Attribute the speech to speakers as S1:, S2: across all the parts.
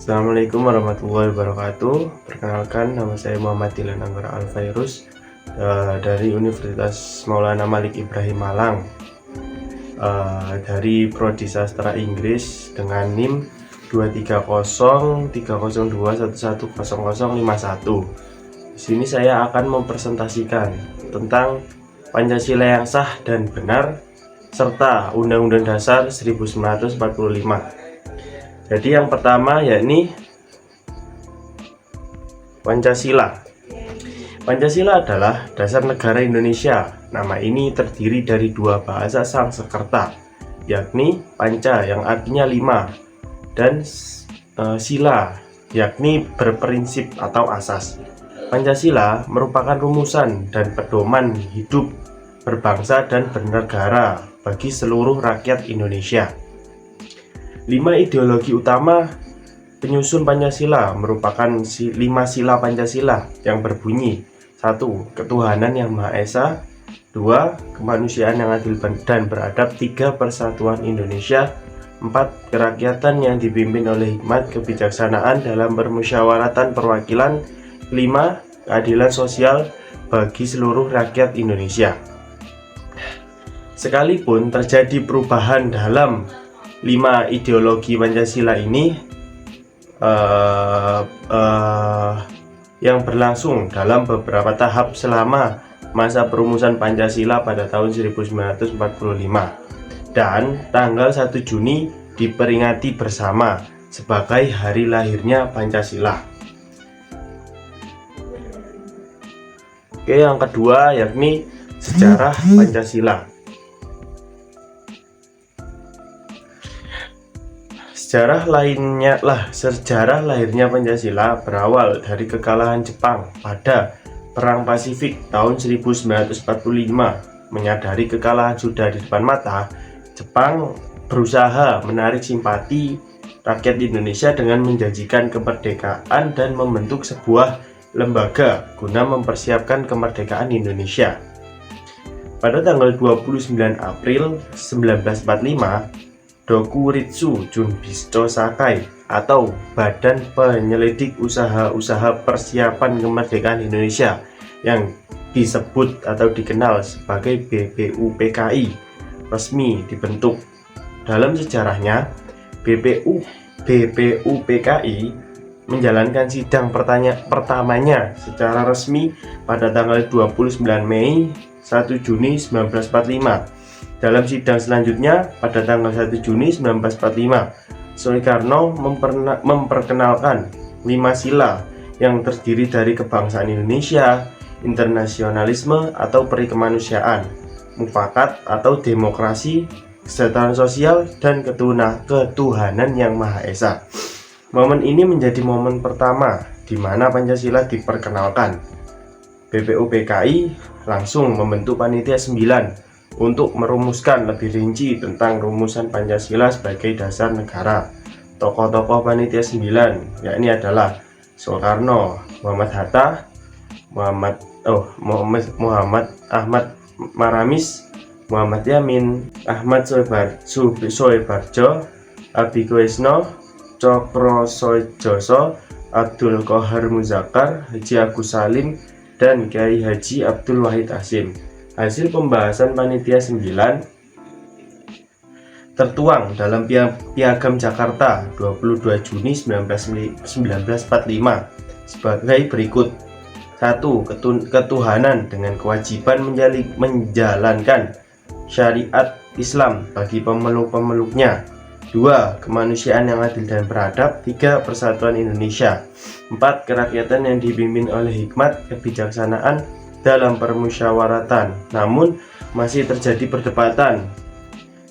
S1: Assalamualaikum warahmatullahi wabarakatuh. Perkenalkan, nama saya Muhammad Dilan Anggara Alfairus dari Universitas Maulana Malik Ibrahim Malang, dari Prodi Sastra Inggris dengan NIM 2303021100051. Di sini saya akan mempresentasikan tentang Pancasila yang sah dan benar serta Undang-Undang Dasar 1945. Jadi yang pertama yakni Pancasila. Pancasila adalah dasar negara Indonesia. Nama ini terdiri dari dua bahasa Sanskerta, yakni Panca yang artinya lima, dan sila yakni berprinsip atau asas. Pancasila merupakan rumusan dan pedoman hidup berbangsa dan bernegara bagi seluruh rakyat Indonesia. 5 ideologi utama penyusun Pancasila merupakan 5 sila Pancasila yang berbunyi: 1. Ketuhanan yang Maha Esa. 2. Kemanusiaan yang adil dan beradab. 3. Persatuan Indonesia. 4. Kerakyatan yang dipimpin oleh hikmat kebijaksanaan dalam permusyawaratan perwakilan. 5. Keadilan sosial bagi seluruh rakyat Indonesia. Sekalipun terjadi perubahan dalam 5 ideologi Pancasila ini yang berlangsung dalam beberapa tahap selama masa perumusan Pancasila pada tahun 1945, dan tanggal 1 Juni diperingati bersama sebagai hari lahirnya Pancasila. Oke, yang kedua yakni sejarah Pancasila. Sejarah lahirnya Pancasila berawal dari kekalahan Jepang pada Perang Pasifik tahun 1945. Menyadari kekalahan sudah di depan mata, Jepang berusaha menarik simpati rakyat Indonesia dengan menjanjikan kemerdekaan dan membentuk sebuah lembaga guna mempersiapkan kemerdekaan Indonesia. Pada tanggal 29 April 1945, Dokuritsu Junbisho Sakai atau Badan Penyelidik Usaha-Usaha Persiapan Kemerdekaan Indonesia yang disebut atau dikenal sebagai BPUPKI resmi dibentuk. Dalam sejarahnya, BPUPKI menjalankan sidang pertamanya secara resmi pada tanggal 29 Mei 1 Juni 1945. Dalam sidang selanjutnya pada tanggal 1 Juni 1945, Soekarno memperkenalkan 5 sila yang terdiri dari kebangsaan Indonesia, internasionalisme atau peri kemanusiaan, mufakat atau demokrasi, kesejahteraan sosial, dan ketuhanan yang Maha Esa. Momen ini menjadi momen pertama di mana Pancasila diperkenalkan. BPUPKI langsung membentuk Panitia 9 untuk merumuskan lebih rinci tentang rumusan Pancasila sebagai dasar negara. Tokoh-tokoh Panitia 9 yakni adalah Soekarno, Muhammad Hatta, Muhammad Ahmad Maramis, Muhammad Yamin, Ahmad Soebarjo, Abikuesno, Cokrosojoso, Abdul Qohar Muzakkar, Haji Agus Salim, dan Kiai Haji Abdul Wahid Hasyim. Hasil pembahasan Panitia 9 tertuang dalam Piagam Jakarta 22 Juni 1945 sebagai berikut. 1. Ketuhanan dengan kewajiban menjalankan syariat Islam bagi pemeluk-pemeluknya. 2. Kemanusiaan yang adil dan beradab. 3. Persatuan Indonesia. 4. Kerakyatan yang dipimpin oleh hikmat kebijaksanaan dalam permusyawaratan. Namun masih terjadi perdebatan.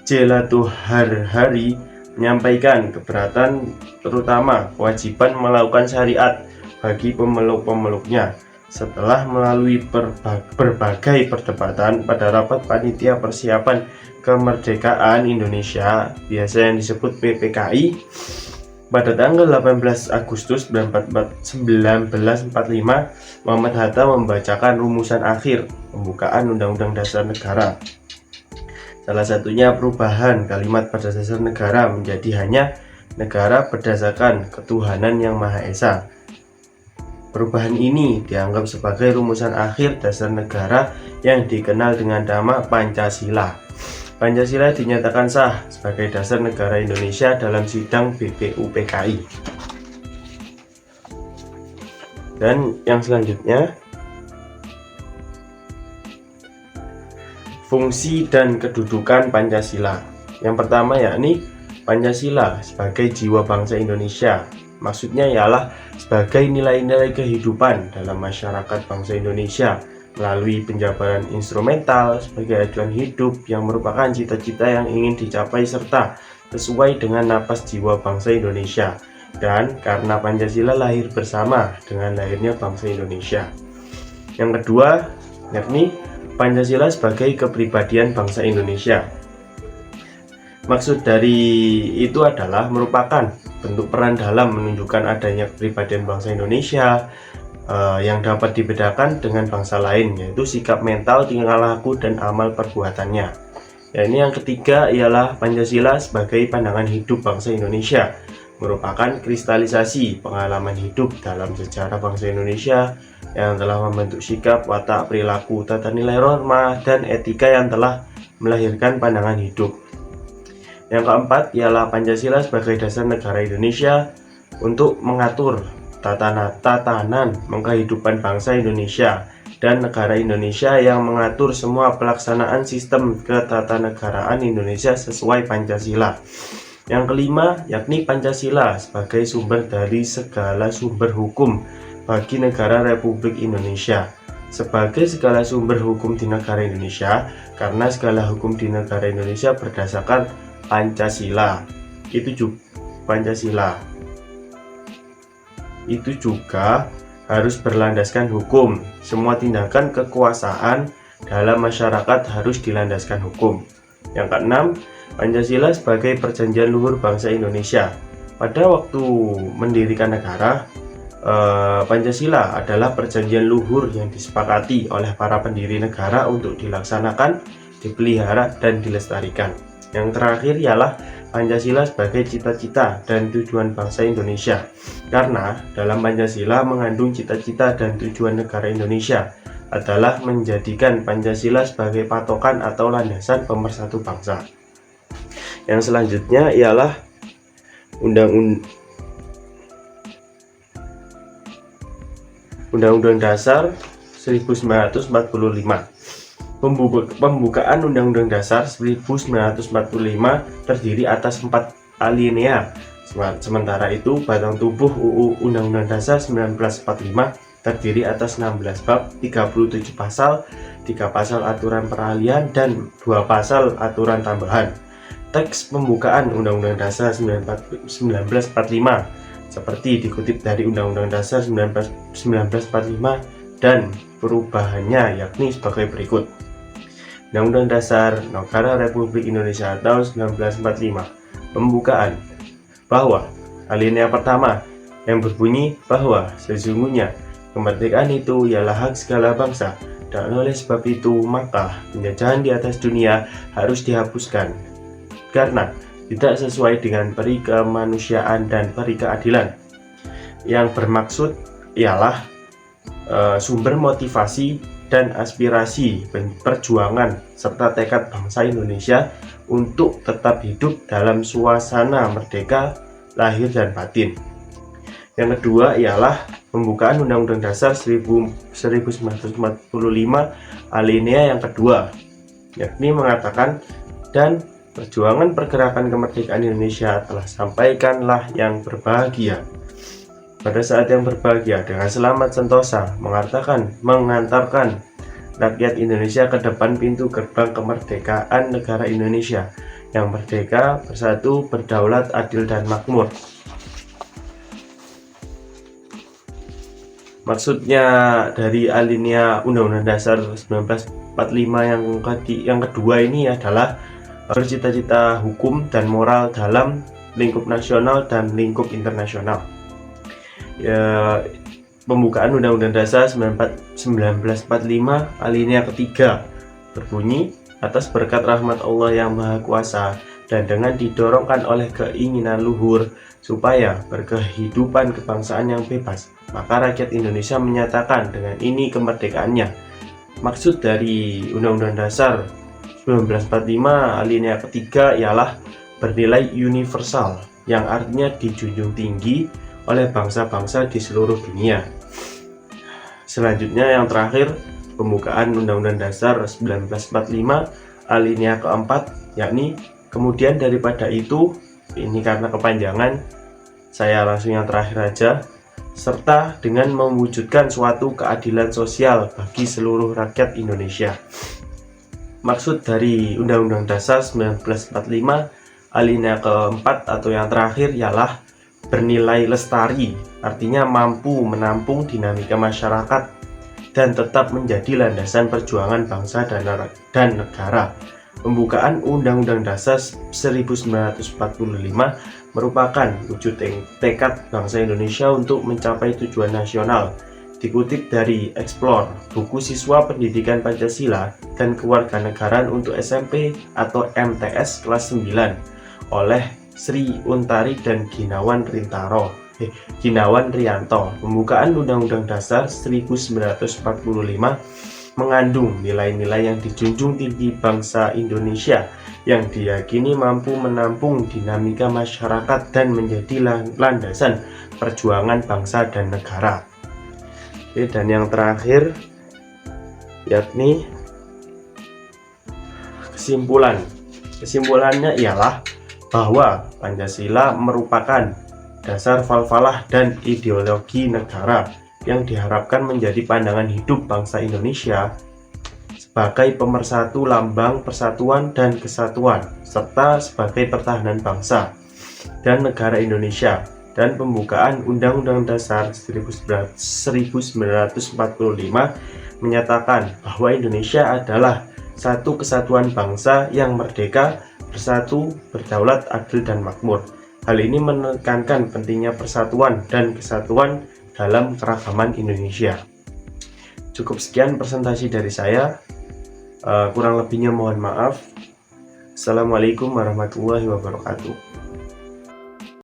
S1: Jelatuh Harhari menyampaikan keberatan terutama kewajiban melakukan syariat bagi pemeluk-pemeluknya. Setelah melalui berbagai perdebatan pada rapat Panitia Persiapan Kemerdekaan Indonesia, biasa yang disebut PPKI, pada tanggal 18 Agustus 1945, Muhammad Hatta membacakan rumusan akhir pembukaan Undang-Undang Dasar Negara. Salah satunya perubahan kalimat pada dasar negara menjadi hanya negara berdasarkan ketuhanan yang Maha Esa. Perubahan ini dianggap sebagai rumusan akhir dasar negara yang dikenal dengan nama Pancasila. Pancasila dinyatakan sah sebagai dasar negara Indonesia dalam sidang BPUPKI. Dan yang selanjutnya, fungsi dan kedudukan Pancasila. Yang pertama yakni Pancasila sebagai jiwa bangsa Indonesia. Maksudnya ialah sebagai nilai-nilai kehidupan dalam masyarakat bangsa Indonesia melalui penjabaran instrumental sebagai acuan hidup yang merupakan cita-cita yang ingin dicapai serta sesuai dengan napas jiwa bangsa Indonesia. Dan karena Pancasila lahir bersama dengan lahirnya bangsa Indonesia. Yang kedua yakni Pancasila sebagai kepribadian bangsa Indonesia. Maksud dari itu adalah merupakan bentuk peran dalam menunjukkan adanya kepribadian bangsa Indonesia yang dapat dibedakan dengan bangsa lain, yaitu sikap mental, tingkah laku, dan amal perbuatannya. Ini yang ketiga ialah Pancasila sebagai pandangan hidup bangsa Indonesia, merupakan kristalisasi pengalaman hidup dalam sejarah bangsa Indonesia yang telah membentuk sikap, watak, perilaku, tata nilai, norma, dan etika yang telah melahirkan pandangan hidup. Yang keempat ialah Pancasila sebagai dasar negara Indonesia untuk mengatur tatanan kehidupan bangsa Indonesia dan negara Indonesia yang mengatur semua pelaksanaan sistem ketatanegaraan Indonesia sesuai Pancasila. Yang kelima yakni Pancasila sebagai sumber dari segala sumber hukum bagi negara Republik Indonesia. Sebagai segala sumber hukum di negara Indonesia, karena segala hukum di negara Indonesia berdasarkan Pancasila. Pancasila itu juga harus berlandaskan hukum. Semua tindakan kekuasaan dalam masyarakat harus dilandaskan hukum. Yang keenam, Pancasila sebagai perjanjian luhur bangsa Indonesia. Pada waktu mendirikan negara, Pancasila adalah perjanjian luhur yang disepakati oleh para pendiri negara untuk dilaksanakan, dipelihara, dan dilestarikan. Yang terakhir ialah Pancasila sebagai cita-cita dan tujuan bangsa Indonesia, karena dalam Pancasila mengandung cita-cita dan tujuan negara Indonesia adalah menjadikan Pancasila sebagai patokan atau landasan pemersatu bangsa. Yang selanjutnya ialah Undang-Undang Dasar 1945. Pembukaan Undang-Undang Dasar 1945 terdiri atas 4 alinea. Sementara itu, batang tubuh UU Undang-Undang Dasar 1945 terdiri atas 16 bab, 37 pasal, 3 pasal aturan peralihan, dan 2 pasal aturan tambahan. Teks pembukaan Undang-Undang Dasar 1945 seperti dikutip dari Undang-Undang Dasar 1945 dan perubahannya yakni sebagai berikut. Undang-Undang Dasar Negara Republik Indonesia tahun 1945. Pembukaan bahwa alinea pertama yang berbunyi bahwa sesungguhnya kemerdekaan itu ialah hak segala bangsa, dan oleh sebab itu maka penjajahan di atas dunia harus dihapuskan karena tidak sesuai dengan peri kemanusiaan dan peri keadilan. Yang bermaksud ialah sumber motivasi dan aspirasi perjuangan serta tekad bangsa Indonesia untuk tetap hidup dalam suasana merdeka lahir dan batin. Yang kedua ialah pembukaan Undang-Undang Dasar 1945 alinea yang kedua, yakni mengatakan, dan perjuangan pergerakan kemerdekaan Indonesia telah sampaikanlah yang berbahagia. Pada saat yang berbahagia dengan selamat sentosa mengantarkan rakyat Indonesia ke depan pintu gerbang kemerdekaan negara Indonesia yang merdeka, bersatu, berdaulat, adil, dan makmur. Maksudnya dari alinea Undang-Undang Dasar 1945 yang kedua ini adalah bercita-cita hukum dan moral dalam lingkup nasional dan lingkup internasional. Pembukaan Undang-Undang Dasar 1945 alinea ketiga berbunyi, atas berkat rahmat Allah yang Maha Kuasa dan dengan didorongkan oleh keinginan luhur supaya berkehidupan kebangsaan yang bebas, maka rakyat Indonesia menyatakan dengan ini kemerdekaannya. Maksud dari Undang-Undang Dasar 1945 alinea ketiga ialah bernilai universal, yang artinya dijunjung tinggi oleh bangsa-bangsa di seluruh dunia. Selanjutnya yang terakhir, pembukaan Undang-Undang Dasar 1945 alinea keempat, yakni kemudian daripada itu, ini karena kepanjangan, saya langsung yang terakhir aja, serta dengan mewujudkan suatu keadilan sosial bagi seluruh rakyat Indonesia. Maksud dari Undang-Undang Dasar 1945 alinea keempat atau yang terakhir ialah bernilai lestari, artinya mampu menampung dinamika masyarakat dan tetap menjadi landasan perjuangan bangsa dan negara. Pembukaan Undang-Undang Dasar 1945 merupakan wujud tekad bangsa Indonesia untuk mencapai tujuan nasional. Dikutip dari Explore, buku siswa pendidikan Pancasila dan Kewarganegaraan untuk SMP atau MTS kelas 9 oleh Sri Untari dan Ginawan Rianto. Pembukaan Undang-Undang Dasar 1945 mengandung nilai-nilai yang dijunjung tinggi bangsa Indonesia yang diyakini mampu menampung dinamika masyarakat dan menjadi landasan perjuangan bangsa dan negara. Oke, dan yang terakhir yakni kesimpulannya ialah bahwa Pancasila merupakan dasar falfalah dan ideologi negara yang diharapkan menjadi pandangan hidup bangsa Indonesia sebagai pemersatu lambang persatuan dan kesatuan, serta sebagai pertahanan bangsa dan negara Indonesia. Dan pembukaan Undang-Undang Dasar 1945 menyatakan bahwa Indonesia adalah satu kesatuan bangsa yang merdeka, bersatu, berdaulat, adil, dan makmur. Hal ini menekankan pentingnya persatuan dan kesatuan dalam keragaman Indonesia. Cukup sekian presentasi dari saya. Kurang lebihnya mohon maaf. Assalamualaikum warahmatullahi wabarakatuh.